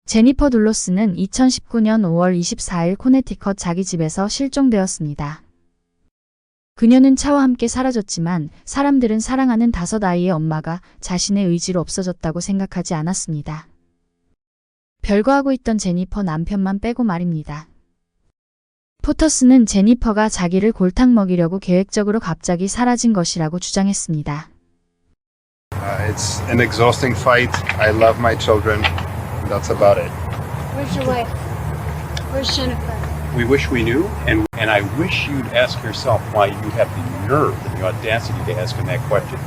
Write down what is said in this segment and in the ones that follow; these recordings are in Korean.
제니퍼 둘로스는 2019년 5월 24일 코네티컷 자기 집에서 실종되었습니다. 그녀는 차와 함께 사라졌지만 사람들은 사랑하는 5아이의 엄마가 자신의 의지로 없어졌다고 생각하지 않았습니다. 별거하고 있던 제니퍼 남편만 빼고 말입니다. 포터스는 제니퍼가 자기를 골탕 먹이려고 계획적으로 갑자기 사라진 것이라고 주장했습니다. It's an exhausting fight. I love my children. That's about it. Where's your wife? Where's Jennifer? We wish we knew, and I wish you'd ask yourself why you have the nerve and the audacity to ask him that question.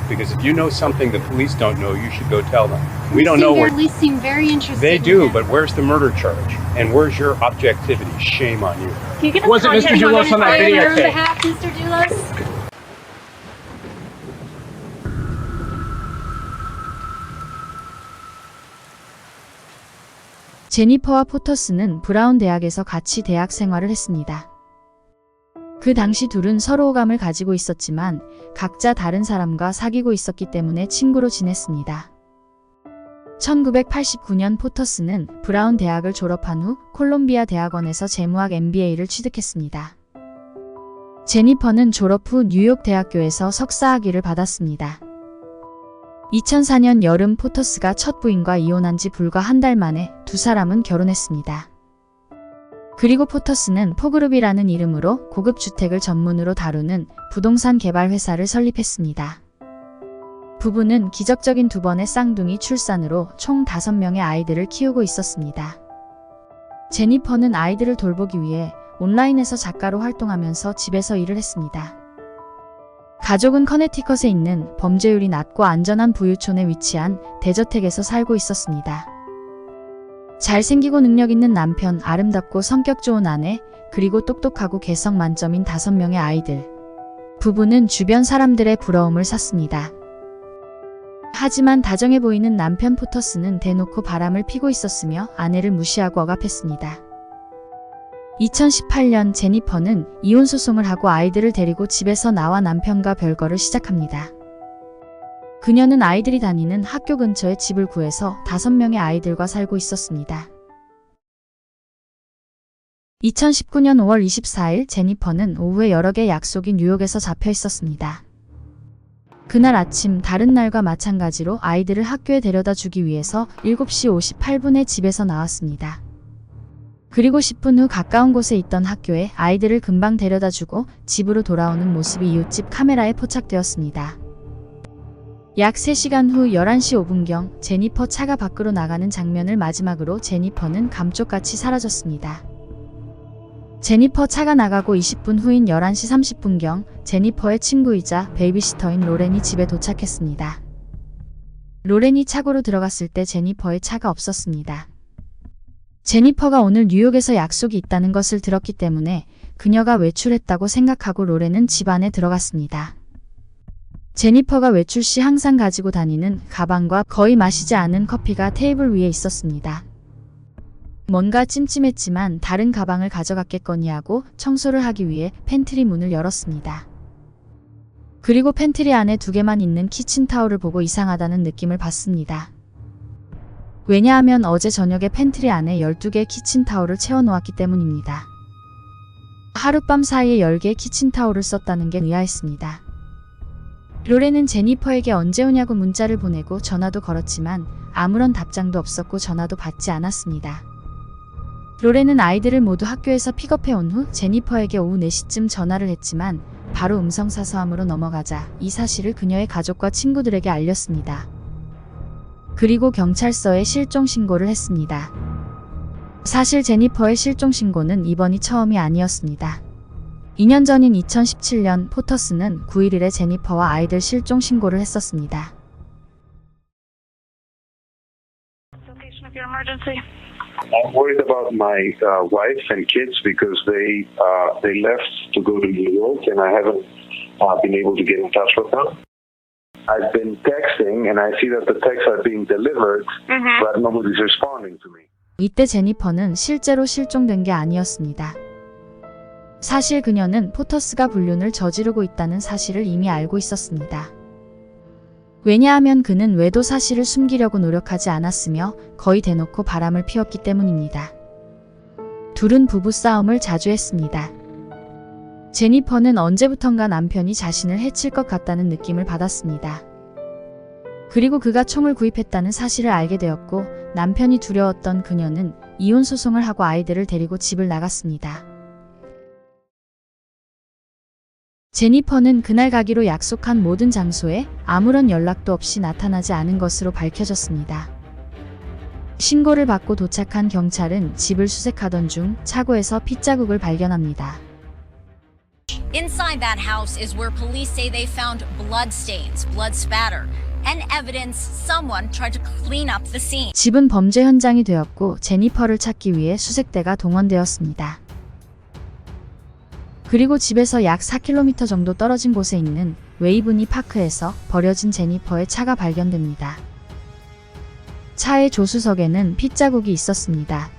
Because if you know something the police don't know, you should go tell them. We don't know where... Police seem very interested. They in do, him. but where's the murder charge? And where's your objectivity? Shame on you. Can you get Was it Mr. Doulos on that videotape? Mr. Doulos? 제니퍼와 포터스는 브라운 대학에서 같이 대학 생활을 했습니다. 그 당시 둘은 서로 호감을 가지고 있었지만 각자 다른 사람과 사귀고 있었기 때문에 친구로 지냈습니다. 1989년 포터스는 브라운 대학을 졸업한 후 콜롬비아 대학원에서 재무학 MBA를 취득했습니다. 제니퍼는 졸업 후 뉴욕 대학교에서 석사학위를 받았습니다. 2004년 여름 포터스가 첫 부인과 이혼한 지 불과 한 달 만에 두 사람은 결혼했습니다. 그리고 포터스는 포그룹이라는 이름으로 고급 주택을 전문으로 다루는 부동산 개발 회사를 설립했습니다. 부부는 기적적인 2번의 쌍둥이 출산으로 총 5명의 아이들을 키우고 있었습니다. 제니퍼는 아이들을 돌보기 위해 온라인에서 작가로 활동하면서 집에서 일을 했습니다. 가족은 커네티컷에 있는 범죄율이 낮고 안전한 부유촌에 위치한 대저택에서 살고 있었습니다. 잘생기고 능력 있는 남편, 아름답고 성격 좋은 아내, 그리고 똑똑하고 개성 만점인 5명의 아이들. 부부는 주변 사람들의 부러움을 샀습니다. 하지만 다정해 보이는 남편 포터스는 대놓고 바람을 피고 있었으며 아내를 무시하고 억압했습니다. 2018년 제니퍼는 이혼 소송을 하고 아이들을 데리고 집에서 나와 남편과 별거를 시작합니다. 그녀는 아이들이 다니는 학교 근처에 집을 구해서 5명의 아이들과 살고 있었습니다. 2019년 5월 24일 제니퍼는 오후에 여러 개의 약속이 뉴욕에서 잡혀 있었습니다. 그날 아침 다른 날과 마찬가지로 아이들을 학교에 데려다 주기 위해서 7시 58분에 집에서 나왔습니다. 그리고 10분 후 가까운 곳에 있던 학교에 아이들을 금방 데려다 주고 집으로 돌아오는 모습이 이웃집 카메라에 포착되었습니다. 약 3시간 후 11시 5분경 제니퍼 차가 밖으로 나가는 장면을 마지막으로 제니퍼는 감쪽같이 사라졌습니다. 제니퍼 차가 나가고 20분 후인 11시 30분경 제니퍼의 친구이자 베이비시터인 로렌이 집에 도착했습니다. 로렌이 차고로 들어갔을 때 제니퍼의 차가 없었습니다. 제니퍼가 오늘 뉴욕에서 약속이 있다는 것을 들었기 때문에 그녀가 외출했다고 생각하고 로렌은 집 안에 들어갔습니다. 제니퍼가 외출 시 항상 가지고 다니는 가방과 거의 마시지 않은 커피가 테이블 위에 있었습니다. 뭔가 찜찜했지만 다른 가방을 가져갔겠거니 하고 청소를 하기 위해 팬트리 문을 열었습니다. 그리고 팬트리 안에 2개만 있는 키친타올을 보고 이상하다는 느낌을 받습니다. 왜냐하면 어제 저녁에 팬트리 안에 12개의 키친타올을 채워놓았기 때문입니다. 하룻밤 사이에 10개의 키친타올을 썼다는 게 의아했습니다. 로렌은 제니퍼에게 언제 오냐고 문자를 보내고 전화도 걸었지만 아무런 답장도 없었고 전화도 받지 않았습니다. 로렌은 아이들을 모두 학교에서 픽업해 온 후 제니퍼에게 오후 4시쯤 전화를 했지만 바로 음성사서함으로 넘어가자 이 사실을 그녀의 가족과 친구들에게 알렸습니다. 그리고 경찰서에 실종 신고를 했습니다. 사실 제니퍼의 실종 신고는 이번이 처음이 아니었습니다. 2년 전인 2017년 포터스는 9일 일에 제니퍼와 아이들 실종 신고를 했었습니다. I'm worried about my wife and kids because they left to go to New York and I haven't been able to get in touch with them. I've been texting and I see that the texts are being delivered, but nobody's responding to me. 이때 제니퍼는 실제로 실종된 게 아니었습니다. 사실 그녀는 포터스가 불륜을 저지르고 있다는 사실을 이미 알고 있었습니다. 왜냐하면 그는 외도 사실을 숨기려고 노력하지 않았으며 거의 대놓고 바람을 피웠기 때문입니다. 둘은 부부싸움을 자주 했습니다. 제니퍼는 언제부턴가 남편이 자신을 해칠 것 같다는 느낌을 받았습니다. 그리고 그가 총을 구입했다는 사실을 알게 되었고 남편이 두려웠던 그녀는 이혼 소송을 하고 아이들을 데리고 집을 나갔습니다. 제니퍼는 그날 가기로 약속한 모든 장소에 아무런 연락도 없이 나타나지 않은 것으로 밝혀졌습니다. 신고를 받고 도착한 경찰은 집을 수색하던 중 차고에서 핏자국을 발견합니다. Inside that house is where police say they found blood stains, blood spatter, and evidence someone tried to clean up the scene. 집은 범죄 현장이 되었고 제니퍼를 찾기 위해 수색대가 동원되었습니다. 그리고 집에서 약 4km 정도 떨어진 곳에 있는 웨이브니 파크에서 버려진 제니퍼의 차가 발견됩니다. 차의 조수석에는 핏자국이 있었습니다.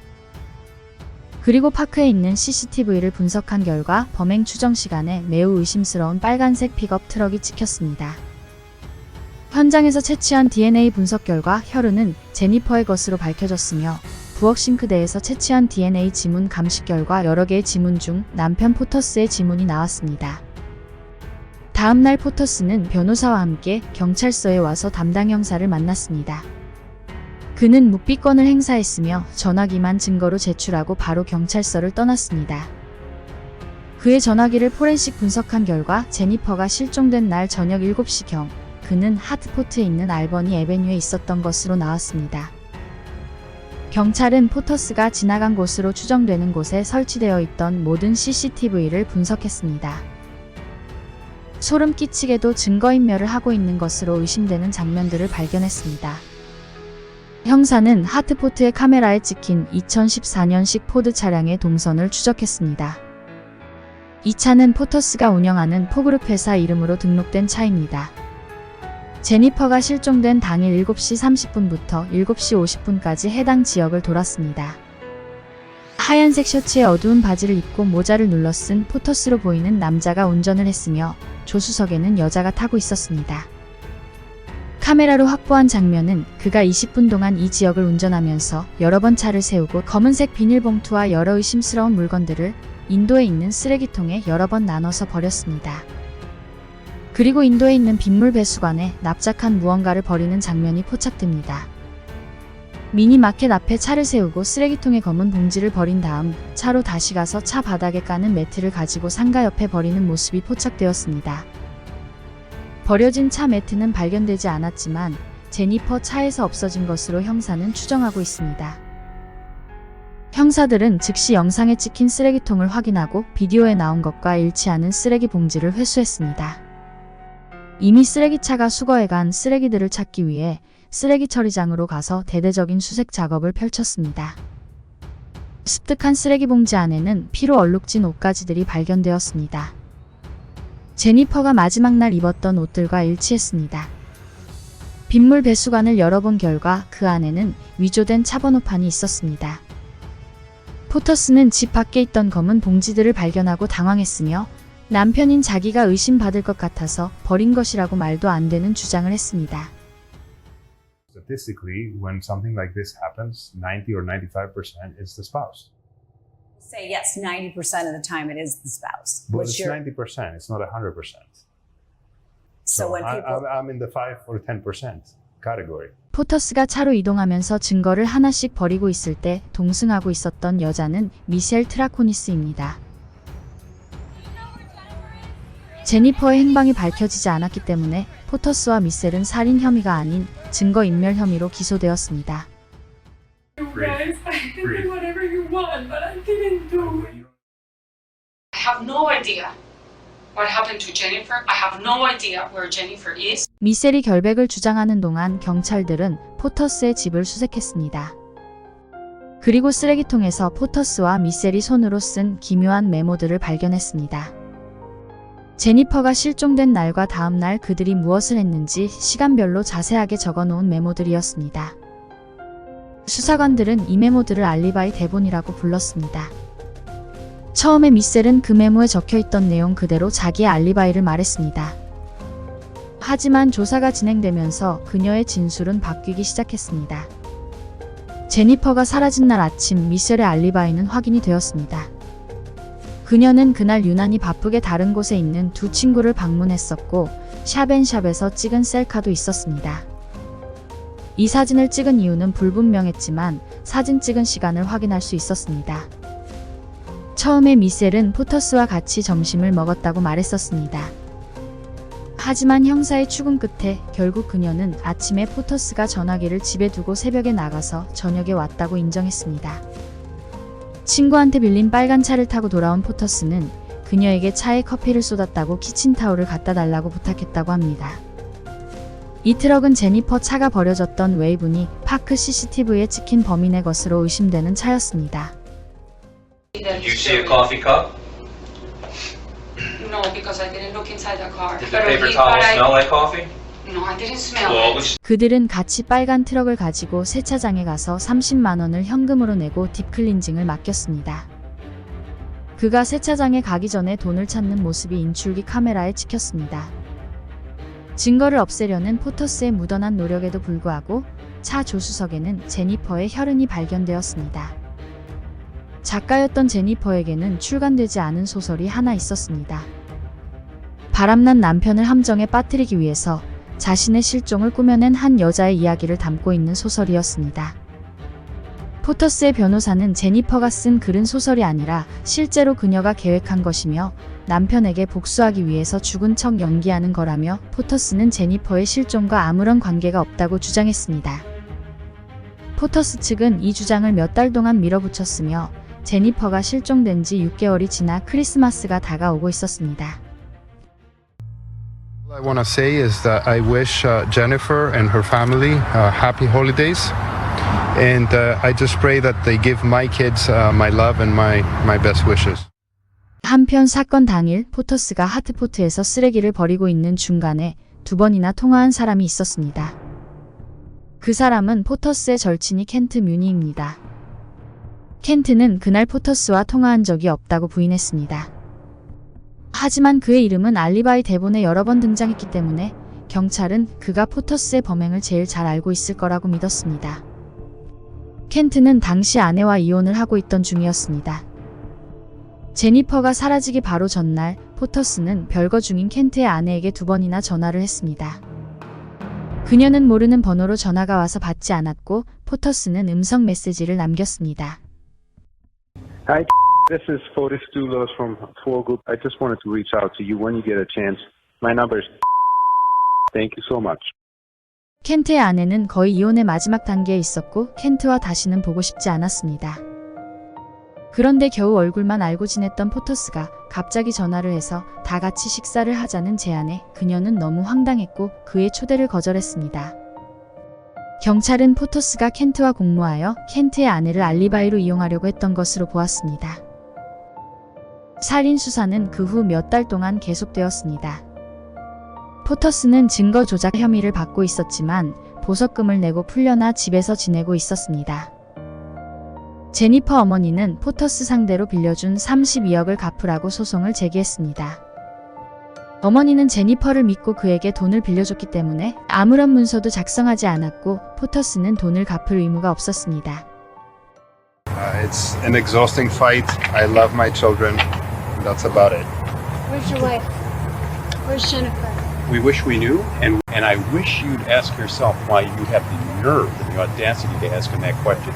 그리고 파크에 있는 CCTV를 분석한 결과 범행 추정 시간에 매우 의심스러운 빨간색 픽업 트럭이 찍혔습니다. 현장에서 채취한 DNA 분석 결과 혈흔은 제니퍼의 것으로 밝혀졌으며 부엌 싱크대에서 채취한 DNA 지문 감식 결과 여러 개의 지문 중 남편 포터스의 지문이 나왔습니다. 다음 날 포터스는 변호사와 함께 경찰서에 와서 담당 형사를 만났습니다. 그는 묵비권을 행사했으며 전화기만 증거로 제출하고 바로 경찰서를 떠났습니다. 그의 전화기를 포렌식 분석한 결과 제니퍼가 실종된 날 저녁 7시경 그는 하트포트에 있는 알버니 애베뉴에 있었던 것으로 나왔습니다. 경찰은 포터스가 지나간 곳으로 추정되는 곳에 설치되어 있던 모든 CCTV를 분석했습니다. 소름 끼치게도 증거인멸을 하고 있는 것으로 의심되는 장면들을 발견했습니다. 형사는 하트포트의 카메라에 찍힌 2014년식 포드 차량의 동선을 추적했습니다. 이 차는 포터스가 운영하는 포그룹 회사 이름으로 등록된 차입니다. 제니퍼가 실종된 당일 7시 30분부터 7시 50분까지 해당 지역을 돌았습니다. 하얀색 셔츠에 어두운 바지를 입고 모자를 눌러 쓴 포터스로 보이는 남자가 운전을 했으며 조수석에는 여자가 타고 있었습니다. 카메라로 확보한 장면은 그가 20분 동안 이 지역을 운전하면서 여러 번 차를 세우고 검은색 비닐봉투와 여러 의심스러운 물건들을 인도에 있는 쓰레기통에 여러 번 나눠서 버렸습니다. 그리고 인도에 있는 빗물 배수관에 납작한 무언가를 버리는 장면이 포착됩니다. 미니마켓 앞에 차를 세우고 쓰레기통에 검은 봉지를 버린 다음 차로 다시 가서 차 바닥에 까는 매트를 가지고 상가 옆에 버리는 모습이 포착되었습니다. 버려진 차 매트는 발견되지 않았지만 제니퍼 차에서 없어진 것으로 형사는 추정하고 있습니다. 형사들은 즉시 영상에 찍힌 쓰레기통을 확인하고 비디오에 나온 것과 일치하는 쓰레기 봉지를 회수했습니다. 이미 쓰레기차가 수거해 간 쓰레기들을 찾기 위해 쓰레기 처리장으로 가서 대대적인 수색 작업을 펼쳤습니다. 습득한 쓰레기 봉지 안에는 피로 얼룩진 옷가지들이 발견되었습니다. 제니퍼가 마지막 날 입었던 옷들과 일치했습니다. 빗물 배수관을 열어본 결과 그 안에는 위조된 차 번호판이 있었습니다. 포터스는 집 밖에 있던 검은 봉지들을 발견하고 당황했으며 남편인 자기가 의심받을 것 같아서 버린 것이라고 말도 안 되는 주장을 했습니다. Statistically, when something like this happens, 90 or 95% is the spouse. Say yes, 90% of the time it is the spouse. But What's it's your- 90%, it's not 100%. so when people I'm in the 5 or 10% category. 포터스가 차로 이동하면서 증거를 하나씩 버리고 있을 때 동승하고 있었던 여자는 미셸 트라코니스입니다. 제니퍼의 행방이 밝혀지지 않았기 때문에 포터스와 미셸은 살인 혐의가 아닌 증거인멸 혐의로 기소되었습니다. Guys, I can do whatever you want, but I didn't do it. I have no idea what happened to Jennifer. I have no idea where Jennifer is. 미셸이 결백을 주장하는 동안 경찰들은 포터스의 집을 수색했습니다. 그리고 쓰레기통에서 포터스와 미셸이 손으로 쓴 기묘한 메모들을 발견했습니다. 제니퍼가 실종된 날과 다음 날 그들이 무엇을 했는지 시간별로 자세하게 적어놓은 메모들이었습니다. 수사관들은 이 메모들을 알리바이 대본이라고 불렀습니다. 처음에 미셸은 그 메모에 적혀있던 내용 그대로 자기의 알리바이를 말했습니다. 하지만 조사가 진행되면서 그녀의 진술은 바뀌기 시작했습니다. 제니퍼가 사라진 날 아침 미셸의 알리바이는 확인이 되었습니다. 그녀는 그날 유난히 바쁘게 다른 곳에 있는 두 친구를 방문했었고 샵앤샵에서 찍은 셀카도 있었습니다. 이 사진을 찍은 이유는 불분명했지만 사진 찍은 시간을 확인할 수 있었습니다. 처음에 미셸은 포터스와 같이 점심을 먹었다고 말했었습니다. 하지만 형사의 추궁 끝에 결국 그녀는 아침에 포터스가 전화기를 집에 두고 새벽에 나가서 저녁에 왔다고 인정했습니다. 친구한테 빌린 빨간 차를 타고 돌아온 포터스는 그녀에게 차에 커피를 쏟았다고 키친타올을 갖다 달라고 부탁했다고 합니다. 이 트럭은 제니퍼 차가 버려졌던 웨이브니 파크 CCTV에 찍힌 범인의 것으로 의심되는 차였습니다. Did you see a coffee cup? No, because I didn't look inside the car. Did the paper towel smell like coffee? No, I didn't smell Well, it. which 그들은 같이 빨간 트럭을 가지고 세차장에 가서 30만 원을 현금으로 내고 딥클린징을 맡겼습니다. 그가 세차장에 가기 전에 돈을 찾는 모습이 인출기 카메라에 찍혔습니다. 증거를 없애려는 포터스의 무던한 노력에도 불구하고 차 조수석에는 제니퍼의 혈흔이 발견되었습니다. 작가였던 제니퍼에게는 출간되지 않은 소설이 하나 있었습니다. 바람난 남편을 함정에 빠뜨리기 위해서 자신의 실종을 꾸며낸 한 여자의 이야기를 담고 있는 소설이었습니다. 포터스의 변호사는 제니퍼가 쓴 글은 소설이 아니라 실제로 그녀가 계획한 것이며 남편에게 복수하기 위해서 죽은 척 연기하는 거라며 포터스는 제니퍼의 실종과 아무런 관계가 없다고 주장했습니다. 포터스 측은 이 주장을 몇 달 동안 밀어붙였으며 제니퍼가 실종된 지 6개월이 지나 크리스마스가 다가오고 있었습니다. All I want to say is that I wish Jennifer and her family happy holidays. And I just pray that they give my kids my love and my best wishes. 한편 사건 당일 포터스가 하트포트에서 쓰레기를 버리고 있는 중간에 두 번이나 통화한 사람이 있었습니다. 그 사람은 포터스의 절친이 켄트 뮤니입니다. 켄트는 그날 포터스와 통화한 적이 없다고 부인했습니다. 하지만 그의 이름은 알리바이 대본에 여러 번 등장했기 때문에 경찰은 그가 포터스의 범행을 제일 잘 알고 있을 거라고 믿었습니다. 켄트는 당시 아내와 이혼을 하고 있던 중이었습니다. 제니퍼가 사라지기 바로 전날 포터스는 별거 중인 켄트의 아내에게 두 번이나 전화를 했습니다. 그녀는 모르는 번호로 전화가 와서 받지 않았고 포터스는 음성 메시지를 남겼습니다. Hi, this is Fotis Doulos from Four Group. I just wanted to reach out to you when you get a chance. My number is. Thank you so much. 켄트의 아내는 거의 이혼의 마지막 단계에 있었고 켄트와 다시는 보고 싶지 않았습니다. 그런데 겨우 얼굴만 알고 지냈던 포터스가 갑자기 전화를 해서 다 같이 식사를 하자는 제안에 그녀는 너무 황당했고 그의 초대를 거절했습니다. 경찰은 포터스가 켄트와 공모하여 켄트의 아내를 알리바이로 이용하려고 했던 것으로 보았습니다. 살인 수사는 그 후 몇 달 동안 계속되었습니다. 포터스는 증거 조작 혐의를 받고 있었지만 보석금을 내고 풀려나 집에서 지내고 있었습니다. 제니퍼 어머니는 포터스 상대로 빌려준 32억을 갚으라고 소송을 제기했습니다. 어머니는 제니퍼를 믿고 그에게 돈을 빌려줬기 때문에 아무런 문서도 작성하지 않았고 포터스는 돈을 갚을 의무가 없었습니다. It's an exhausting fight. I love my children. That's about it. Where's your wife? Where's Jennifer? We wish we knew, and I wish you'd ask yourself why you have the nerve and the audacity to ask him that question.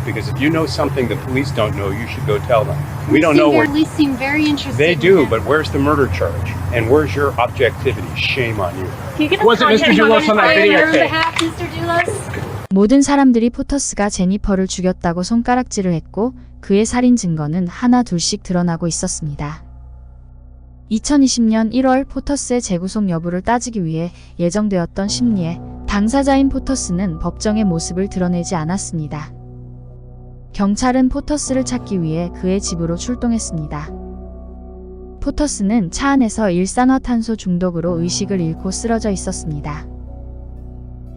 Because if you know something the police don't know, you should go tell them. We don't know where... At least seem very interested. They in do, him. but where's the murder charge? And where's your objectivity? Shame on you. was it Mr. Doulos on that On your videotape? behalf, Mr. Doulos? 모든 사람들이 포터스가 제니퍼를 죽였다고 손가락질을 했고 그의 살인 증거는 하나 둘씩 드러나고 있었습니다. 2020년 1월 포터스의 재구속 여부를 따지기 위해 예정되었던 심리에 당사자인 포터스는 법정의 모습을 드러내지 않았습니다. 경찰은 포터스를 찾기 위해 그의 집으로 출동했습니다. 포터스는 차 안에서 일산화탄소 중독으로 의식을 잃고 쓰러져 있었습니다.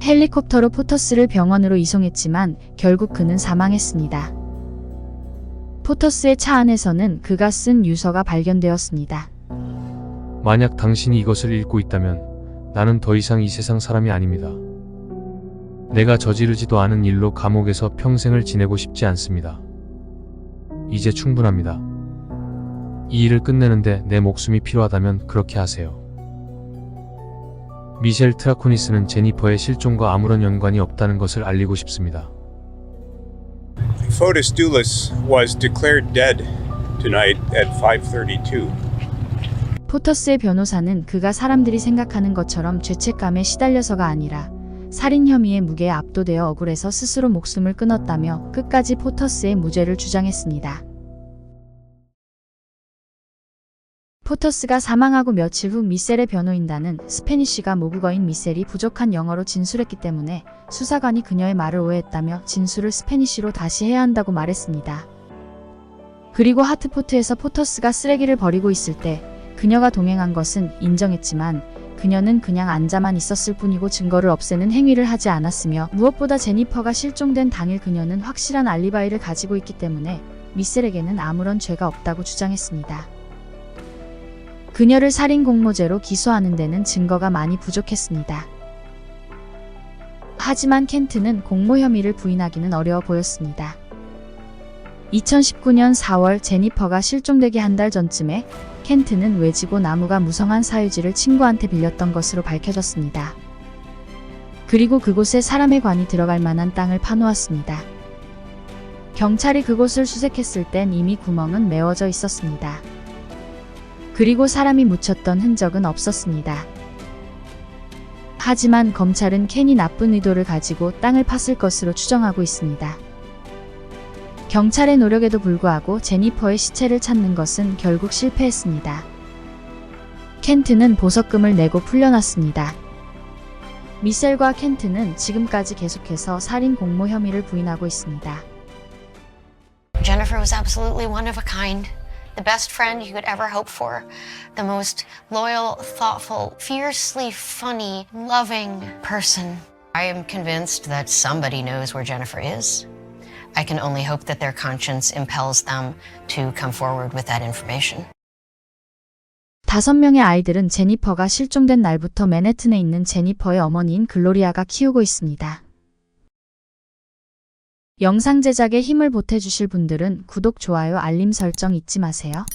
헬리콥터로 포터스를 병원으로 이송했지만 결국 그는 사망했습니다. 포터스의 차 안에서는 그가 쓴 유서가 발견되었습니다. 만약 당신이 이것을 읽고 있다면 나는 더 이상 이 세상 사람이 아닙니다. 내가 저지르지도 않은 일로 감옥에서 평생을 지내고 싶지 않습니다. 이제 충분합니다. 이 일을 끝내는데 내 목숨이 필요하다면 그렇게 하세요. 미셸 트라코니스는 제니퍼의 실종과 아무런 연관이 없다는 것을 알리고 싶습니다. Fotis Dulis was declared dead tonight at 5:32. 포터스의 변호사는 그가 사람들이 생각하는 것처럼 죄책감에 시달려서가 아니라 살인 혐의의 무게에 압도되어 억울해서 스스로 목숨을 끊었다며 끝까지 포터스의 무죄를 주장했습니다. 포터스가 사망하고 며칠 후 미셀의 변호인단은 스페니쉬가 모국어인 미셀이 부족한 영어로 진술했기 때문에 수사관이 그녀의 말을 오해했다며 진술을 스페니쉬로 다시 해야 한다고 말했습니다. 그리고 하트포트에서 포터스가 쓰레기를 버리고 있을 때 그녀가 동행한 것은 인정했지만 그녀는 그냥 앉아만 있었을 뿐이고 증거를 없애는 행위를 하지 않았으며 무엇보다 제니퍼가 실종된 당일 그녀는 확실한 알리바이를 가지고 있기 때문에 미셀에게는 아무런 죄가 없다고 주장했습니다. 그녀를 살인 공모죄로 기소하는 데는 증거가 많이 부족했습니다. 하지만 켄트는 공모 혐의를 부인하기는 어려워 보였습니다. 2019년 4월 제니퍼가 실종되기 한 달 전쯤에 켄트는 외지고 나무가 무성한 사유지를 친구한테 빌렸던 것으로 밝혀졌습니다. 그리고 그곳에 사람의 관이 들어갈 만한 땅을 파놓았습니다. 경찰이 그곳을 수색했을 땐 이미 구멍은 메워져 있었습니다. 그리고 사람이 묻혔던 흔적은 없었습니다. 하지만 검찰은 켄이 나쁜 의도를 가지고 땅을 팠을 것으로 추정하고 있습니다. 경찰의 노력에도 불구하고 제니퍼의 시체를 찾는 것은 결국 실패했습니다. 켄트는 보석금을 내고 풀려났습니다. 미셀과 켄트는 지금까지 계속해서 살인 공모 혐의를 부인하고 있습니다. Jennifer was absolutely one of a kind. The best friend you could ever hope for. The most loyal, thoughtful, fiercely funny, loving person. I am convinced that somebody knows where Jennifer is. I can only hope that their conscience impels them to come forward with that information. 5명의 아이들은 제니퍼가 실종된 날부터 맨해튼에 있는 제니퍼의 어머니인 글로리아가 키우고 있습니다. 영상 제작에 힘을 보태주실 분들은 구독, 좋아요, 알림 설정 잊지 마세요.